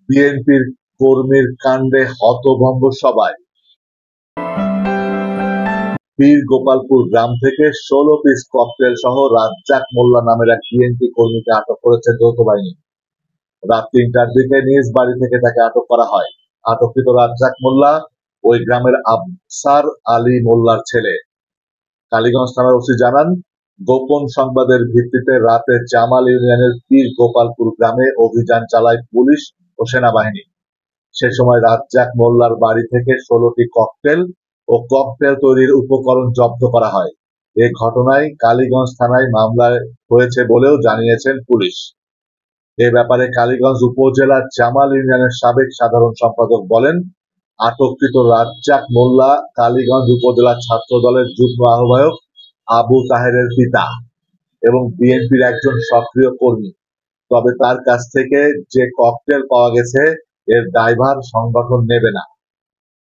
বিএনপির কর্মীর কাণ্ডে হতভম্ব সবাই। পীর গোপালপুর গ্রাম থেকে ১৬ পিস ককটেল সহ রাজ্জাক মোল্লা নামের এক বিএনপি কর্মীকে আটক করেছে যৌথ বাহিনী। রাত ৩টার দিকে নিজ বাড়ি থেকে তাকে আটক করা হয়। আটককৃত রাজ্জাক মোল্লা ওই গ্রামের আফসার আলী মোল্লার ছেলে। কালীগঞ্জ থানার ওসি জানান, গোপন সংবাদের ভিত্তিতে রাতে জামাল ইউনিয়নের পীর গোপালপুর গ্রামে অভিযান চালায় পুলিশ ও সেনাবাহিনী। সে সময় রাজ্জাক মোল্লার বাড়ি থেকে ১৬টি ককটেল ও ককটেল তৈরির উপকরণ জব্দ করা হয়। এ ঘটনায় কালীগঞ্জ থানায় মামলা হয়েছে বলেও জানিয়েছেন পুলিশ। এ ব্যাপারে কালীগঞ্জ উপজেলা জামাল ইউনিয়নের সাবেক সাধারণ সম্পাদক বলেন, আটককৃত রাজ্জাক মোল্লা কালীগঞ্জ উপজেলা ছাত্র দলের যুগ্ম আহ্বায়ক আবু তাহেরের পিতা এবং বিএনপির একজন সক্রিয় কর্মী। তবে তার কাছ থেকে যে ককটেল পাওয়া গেছে এর দায়ভার সংগঠন নেবে না।